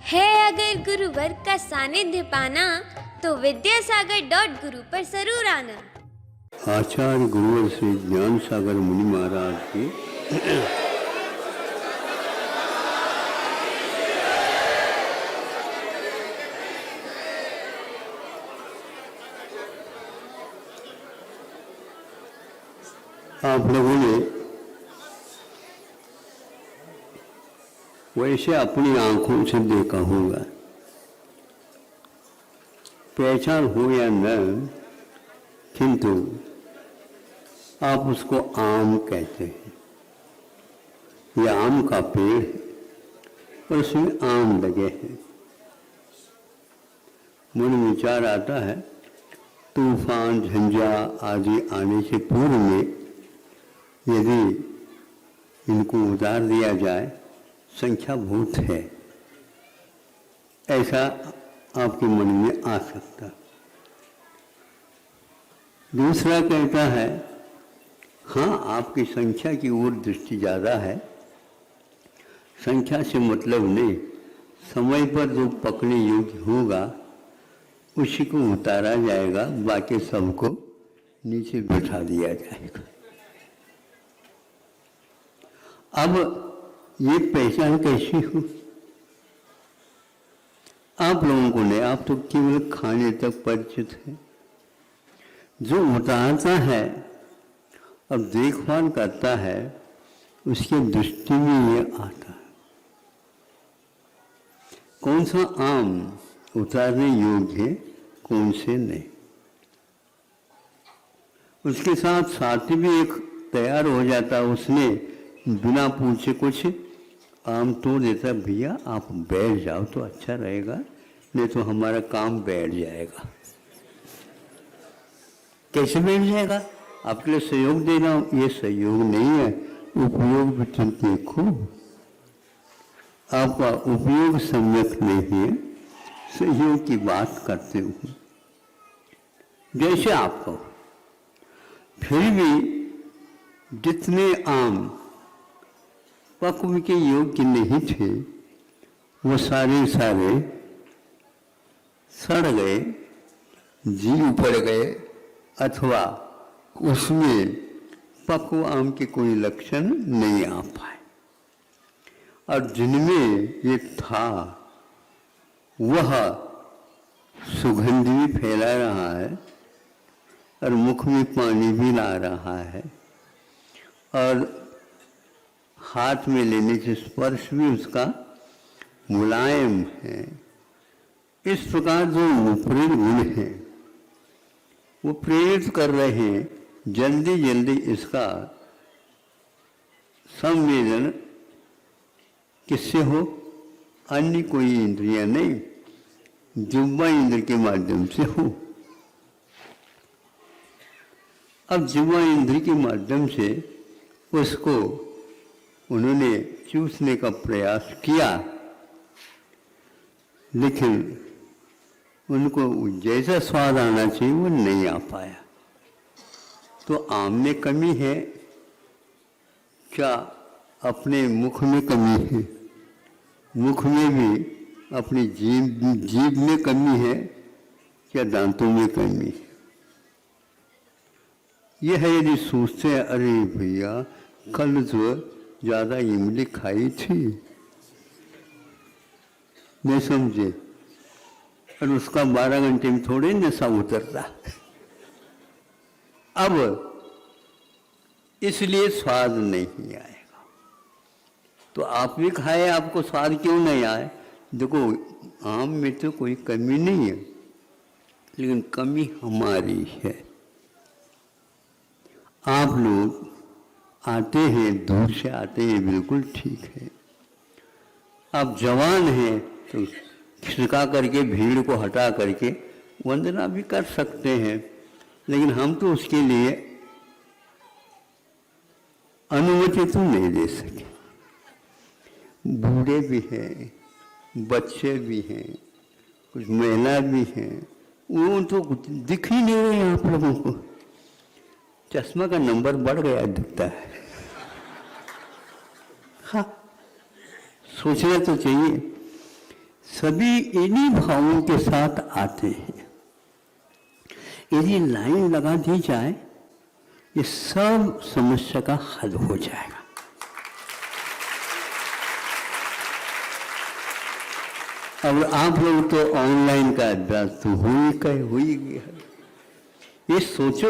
है अगर गुरुवर का सानिध्य पाना तो विद्यासागर.गुरु पर जरूर आना। आचार्य गुरुवर श्री ज्ञान सागर मुनि महाराज की आप लोगों ने वैसे अपनी आंखों से देखा होगा, पहचान हो या न, किंतु आप उसको आम कहते हैं। यह आम का पेड़ है और उसमें आम लगे हैं। मन में विचार आता है, तूफान झंझा आदि आने से पूर्व में यदि इनको उतार दिया जाए, संख्या बहुत है, ऐसा आपके मन में आ सकता। दूसरा कहता है, हाँ आपकी संख्या की ओर दृष्टि ज़्यादा है, संख्या से मतलब नहीं, समय पर जो पकड़ने योग्य होगा उसी को उतारा जाएगा, बाकी सबको नीचे बिठा दिया जाएगा। अब ये पहचान कैसी हो? आप लोगों को नहीं, आप तो केवल खाने तक परिचित हैं। जो उतारता है और देखभाल करता है, उसकी दृष्टि में ये आता है कौन सा आम उतारने योग्य है, कौन से नहीं। उसके साथ साथी भी एक तैयार हो जाता, उसने बिना पूछे कुछ आम तोड़ देता, भैया आप बैठ जाओ तो अच्छा रहेगा, नहीं तो हमारा काम बैठ जाएगा। कैसे बैठ जाएगा? आपके लिए सहयोग दे रहा हूं, ये सहयोग नहीं है, उपयोग भी तुम देखो। आपका उपयोग सम्यक नहीं है, सहयोग की बात करते हो जैसे आप कहो। फिर भी जितने आम पक्व के योग्य नहीं थे, वो सारे सड़ गए, जीव पड़ गए, अथवा उसमें पक्व आम के कोई लक्षण नहीं आ पाए। और जिनमें ये था वह सुगंध भी फैला रहा है और मुख में पानी भी ला रहा है और हाथ में लेने से स्पर्श भी उसका मुलायम है। इस प्रकार जो विपरीत गुण हैं वो प्रेरित कर रहे हैं, जल्दी जल्दी इसका संवेदन किससे हो? अन्य कोई इंद्रिय नहीं, जिह्वा इंद्र के माध्यम से हो। अब जिह्वा इंद्र के माध्यम से उसको उन्होंने चूसने का प्रयास किया, लेकिन उनको जैसा स्वाद आना चाहिए वो नहीं आ पाया। तो आम में कमी है क्या? अपने मुख में कमी है, मुख में भी अपनी जीभ में कमी है क्या? दांतों में कमी है? यह है यदि सोचते हैं, अरे भैया कल जो ज़्यादा इमली खाई थी, नहीं समझे, और उसका 12 घंटे में थोड़े नशा उतरता। अब इसलिए स्वाद नहीं आएगा। तो आप भी खाए, आपको स्वाद क्यों नहीं आए? देखो आम में तो कोई कमी नहीं है, लेकिन कमी हमारी है। आप लोग आते हैं, दूर से आते हैं, बिल्कुल ठीक है। आप जवान हैं तो खिसका करके भीड़ को हटा करके वंदना भी कर सकते हैं, लेकिन हम तो उसके लिए अनुमति तो नहीं दे सके। बूढ़े भी हैं, बच्चे भी हैं, कुछ महिला भी हैं, वो तो दिख ही नहीं रहे आप लोगों को। चश्मा का नंबर बढ़ गया दिखता है। हाँ, सोचना तो चाहिए। सभी इन्हीं भावों के साथ आते हैं। यदि लाइन लगा दी जाए, ये सब समस्या का हल हो जाएगा। अब आप लोग तो ऑनलाइन का अभ्यास तो हो ही गया। ये सोचो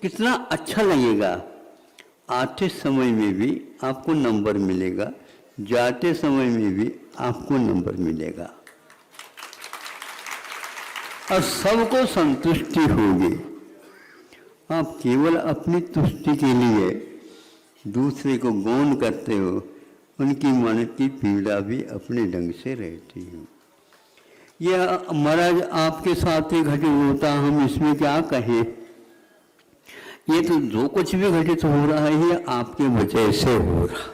कितना अच्छा लगेगा, आते समय में भी आपको नंबर मिलेगा, जाते समय में भी आपको नंबर मिलेगा और सबको संतुष्टि होगी। आप केवल अपनी तुष्टि के लिए दूसरे को गौण करते हो, उनकी मन की पीड़ा भी अपने ढंग से रहती है। यह महाराज आपके साथ ही घटित होता, हम इसमें क्या कहें। ये तो जो कुछ भी घटित हो रहा है ये आपके वजह से हो रहा,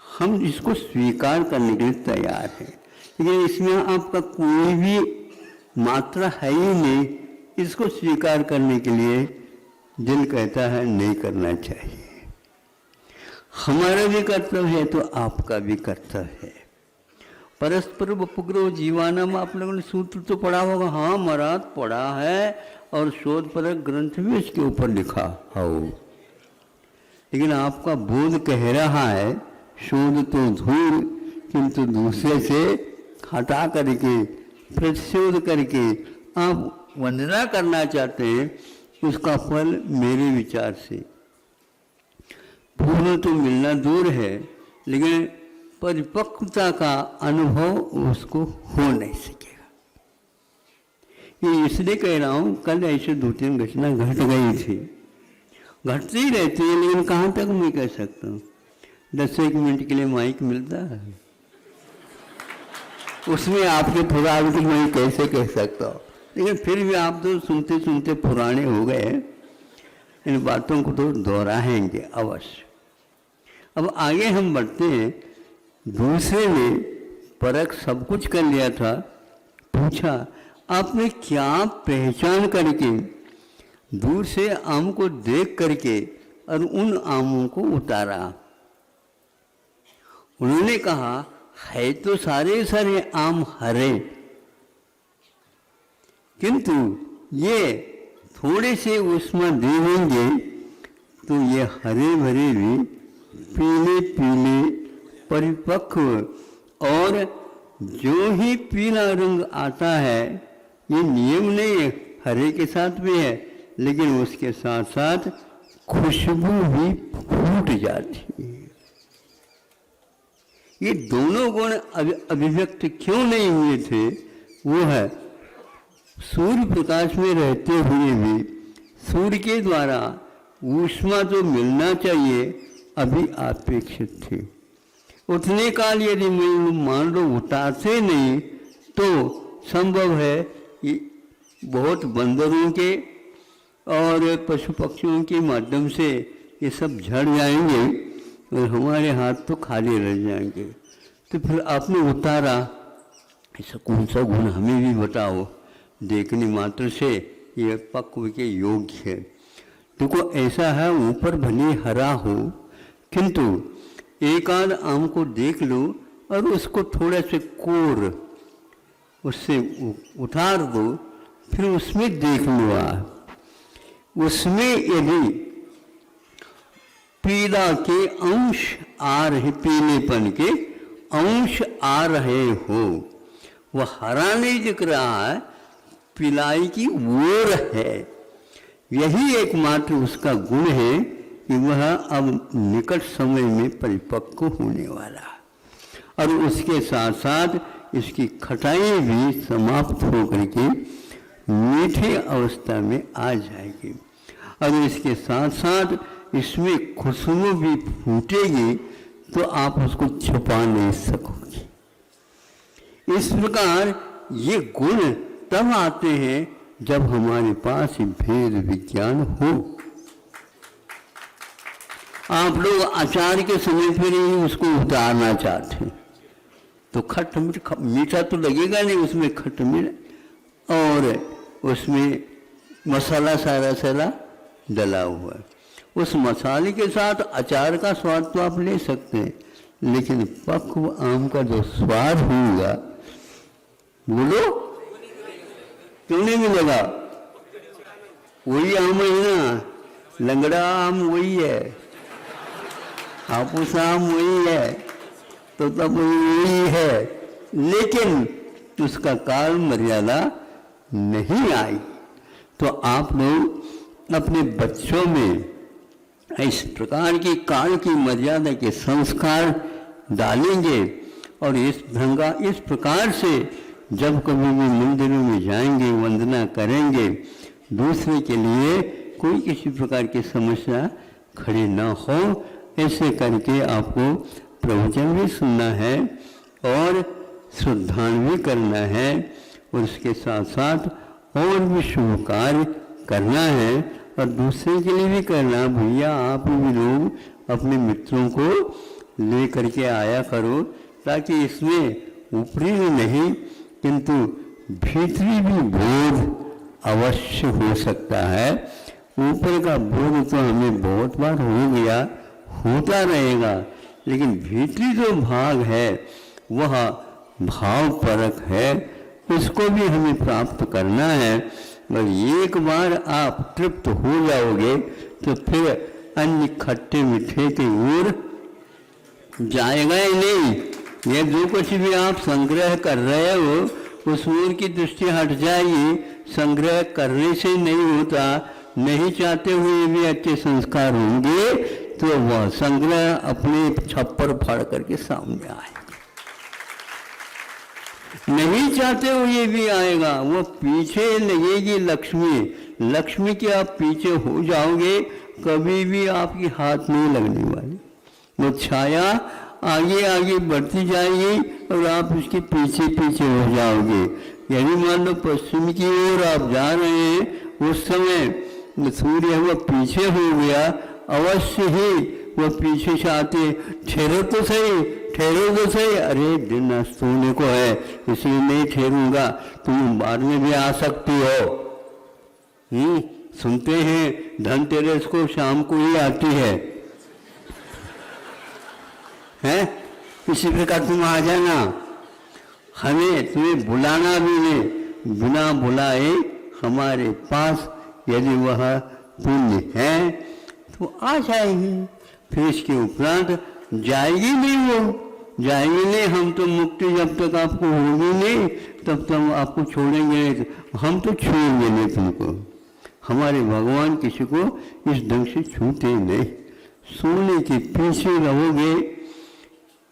हम इसको स्वीकार करने के लिए तैयार हैं। लेकिन इसमें आपका कोई भी मात्रा है ही नहीं, इसको स्वीकार करने के लिए दिल कहता है नहीं करना चाहिए। हमारा भी कर्तव्य है तो आपका भी कर्तव्य है। परस्पर उपग्रह जीवानम, आप लोगों ने सूत्र तो पढ़ा होगा। हाँ महाराज पढ़ा है और शोध परक ग्रंथ भी इसके ऊपर लिखा हो। लेकिन आपका बोध कह रहा है शोध तो धूल, किंतु दूसरे से हटा करके प्रतिशोध करके आप वंदना करना चाहते हैं, उसका फल मेरे विचार से पूर्ण तो मिलना दूर है, लेकिन परिपक्वता का अनुभव उसको हो नहीं सकेगा। ये इसलिए कह रहा हूँ, कल ऐसे 2-3 घटना घट गई थी, घटती ही रहती है, लेकिन कहाँ तक मैं कह सकता हूँ। 10-1 मिनट के लिए माइक मिलता है, उसमें आपके पुराने तो मैं कैसे कह सकता हूँ। लेकिन फिर भी आप तो सुनते सुनते पुराने हो गए, इन बातों को तो दोहराएंगे अवश्य। अब आगे हम बढ़ते हैं। दूसरे ने परख सब कुछ कर लिया था, पूछा आपने क्या पहचान करके दूर से आम को देख करके और उन आमों को उतारा। उन्होंने कहा है तो सारे सारे आम हरे, किंतु ये थोड़े से उसमें दे देंगे तो ये हरे भरे भी पीले पीले परिपक्व, और जो ही पीला रंग आता है, ये नियम नहीं है, हरे के साथ भी है, लेकिन उसके साथ साथ खुशबू भी फूट जाती है। ये दोनों गुण अभिव्यक्त क्यों नहीं हुए थे, वो है सूर्य प्रकाश में रहते हुए भी सूर्य के द्वारा ऊष्मा जो मिलना चाहिए अभी अपेक्षित थी। उतने काल यदि मान लो उतारते नहीं तो संभव है कि बहुत बंदरों के और पशु पक्षियों के माध्यम से ये सब झड़ जाएंगे और हमारे हाथ तो खाली रह जाएंगे। तो फिर आपने उतारा, ऐसा कौन सा गुण हमें भी बताओ, देखने मात्र से ये पक्व के योग्य है। देखो ऐसा है, ऊपर भले हरा हो, किंतु एक आध आम को देख लो और उसको थोड़ा से कोर उससे उतार दो, फिर उसमें देख लो आप, उसमें यदि पीला के अंश आ रहे, पीलेपन के अंश आ रहे हो, वह हरा नहीं दिख रहा है, पिलाई की ओर है। यही एकमात्र उसका गुण है कि वह अब निकट समय में परिपक्व होने वाला है और उसके साथ साथ इसकी खटाई भी समाप्त होकर के मीठे अवस्था में आ जाएगी और इसके साथ साथ इसमें खुशबू भी फूटेगी, तो आप उसको छुपा नहीं सकोगे। इस प्रकार ये गुण तब आते हैं जब हमारे पास भेद विज्ञान हो। आप लोग अचार के समय फिर ही उसको उतारना चाहते हैं तो खट मीठा तो लगेगा नहीं, उसमें खट मीठ और उसमें मसाला सारा सारा डला हुआ है। उस मसाले के साथ अचार का स्वाद तो आप ले सकते हैं, लेकिन पक्व आम का जो स्वाद होगा, बोलो क्यों नहीं मिलेगा? वही आम है ना, लंगड़ा आम वही है, हापुस आम वही है, तो तब वही है, लेकिन उसका काल मर्यादा नहीं आई। तो आप लोग अपने बच्चों में इस प्रकार की काल की मर्यादा के संस्कार डालेंगे और इस प्रकार से जब कभी भी मंदिरों में जाएंगे, वंदना करेंगे, दूसरे के लिए कोई किसी प्रकार की समस्या खड़ी ना हो, ऐसे करके आपको प्रवचन भी सुनना है और श्रद्धान भी करना है और उसके साथ साथ और भी शुभ कार्य करना है और दूसरे के लिए भी करना। भैया आप भी लोग अपने मित्रों को ले करके आया करो, ताकि इसमें ऊपरी नहीं किंतु भीतरी भी बोध अवश्य हो सकता है। ऊपर का बोध तो हमें बहुत बार हो गया, होता रहेगा, लेकिन भीतरी जो भाग है वह भाव परक है, उसको भी हमें प्राप्त करना है। और एक बार आप तृप्त हो जाओगे तो फिर अन्य खट्टे मीठे की ओर जाएगा ही नहीं। ये जो कुछ भी आप संग्रह कर रहे हो उस ओर की दृष्टि हट जाएगी। संग्रह करने से नहीं होता, नहीं चाहते हुए भी अच्छे संस्कार होंगे तो वह संग्रह अपने छप्पर फाड़ करके सामने आएगा। नहीं चाहते हुए भी आएगा, वो पीछे लगेगी लक्ष्मी। लक्ष्मी के आप पीछे हो जाओगे कभी भी आपकी हाथ नहीं लगने वाली, वो छाया आगे आगे बढ़ती जाएगी और आप उसके पीछे पीछे हो जाओगे। यदि मान लो पश्चिम की ओर आप जा रहे हैं, उस समय सूर्य वो पीछे हो गया, अवश्य ही वो पीछे से आते, ठहरो तो सही, ठहरो तो सही, अरे दिन अस्त होने को है इसलिए नहीं ठहरूंगा, तुम बाद में भी आ सकती हो। सुनते हैं धनतेरस को शाम को ही आती है, हैं? इसी प्रकार तुम आ जाना, हमें तुम्हें बुलाना भी नहीं, बिना बुलाए हमारे पास यदि वह पुण्य है तो आ जाएगी। फिर इसके उपरांत जाएगी नहीं, वो जाएगी नहीं। हम तो मुक्ति जब तक आपको होगी नहीं तब तक आपको छोड़ेंगे नहीं, हम तो छोड़ेंगे नहीं तुमको। हमारे भगवान किसी को इस ढंग से छूते नहीं। सोने के पीछे रहोगे,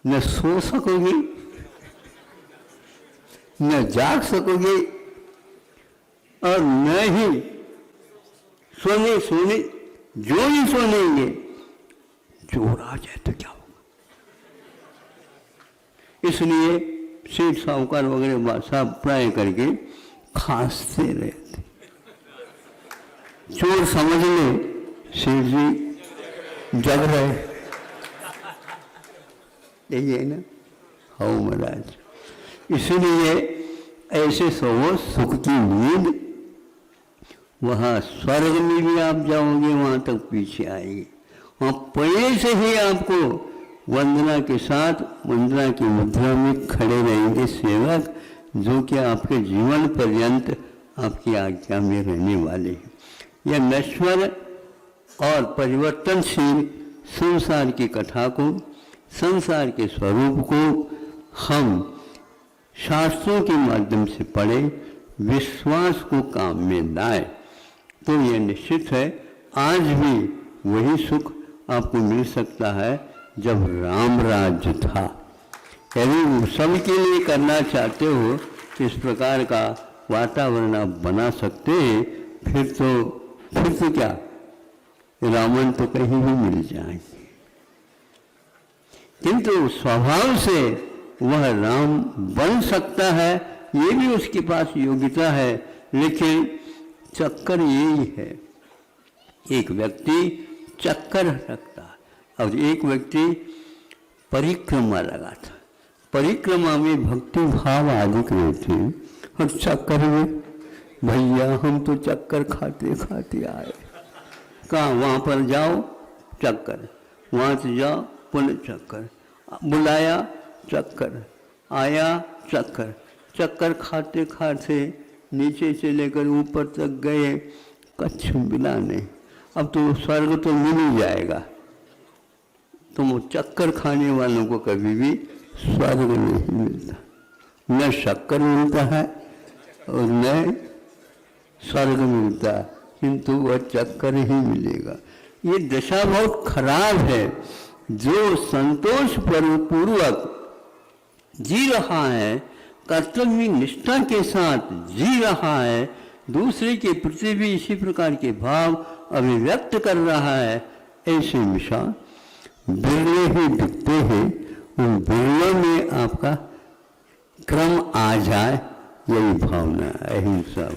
न सो सकोगे न जाग सकोगे और न ही सोने जो ही सोनेंगे, चोर आ जाए तो क्या होगा। इसलिए सेठ साहूकार वगैरह साहब प्राय करके खांसते रहते। चोर समझ ले सेठ जी जग रहे, यही है ना। हो महाराज, इसलिए ऐसे सोओ सुख की नींद, वहाँ स्वर्ग में भी आप जाओगे वहाँ तक पीछे आएगी। वहाँ पहले से ही आपको वंदना के साथ वंदना की मुद्रा में खड़े रहेंगे सेवक, जो कि आपके जीवन पर्यंत आपकी आज्ञा में रहने वाले हैं। यह नश्वर और परिवर्तनशील संसार की कथा को, संसार के स्वरूप को हम शास्त्रों के माध्यम से पढ़े, विश्वास को काम में लाए तो यह निश्चित है आज भी वही सुख आपको मिल सकता है जब राम राज्य था। यदि सबके लिए करना चाहते हो तो इस प्रकार का वातावरण आप बना सकते हैं, फिर तो क्या रावण तो कहीं भी मिल जाएंगे, किंतु स्वभाव से वह राम बन सकता है, ये भी उसके पास योग्यता है। लेकिन चक्कर यही है, एक व्यक्ति चक्कर रखता और एक व्यक्ति परिक्रमा लगाता। परिक्रमा में भक्ति भाव अधिक रहते हैं और चक्कर में भैया हम तो चक्कर खाते खाते आए। कहाँ? वहाँ पर जाओ चक्कर, वहाँ से जाओ पुनः चक्कर, बुलाया चक्कर, आया चक्कर, चक्कर खाते खाते नीचे से लेकर ऊपर तक गए, कुछ मिला नहीं। अब तो स्वर्ग तो मिल ही जाएगा। तुम चक्कर खाने वालों को कभी भी स्वर्ग नहीं मिलता, न शक्कर मिलता है और न स्वर्ग मिलता है, किंतु वह चक्कर ही मिलेगा। ये दशा बहुत खराब है। जो संतोष पूर्वक जी रहा है, कर्तव्य निष्ठा के साथ जी रहा है, दूसरे के प्रति भी इसी प्रकार के भाव अभिव्यक्त कर रहा है, ऐसे मिसाल बिरले ही दिखते हैं। उन बिरलों में आपका क्रम आ जाए, यही भावना, अहिंसा।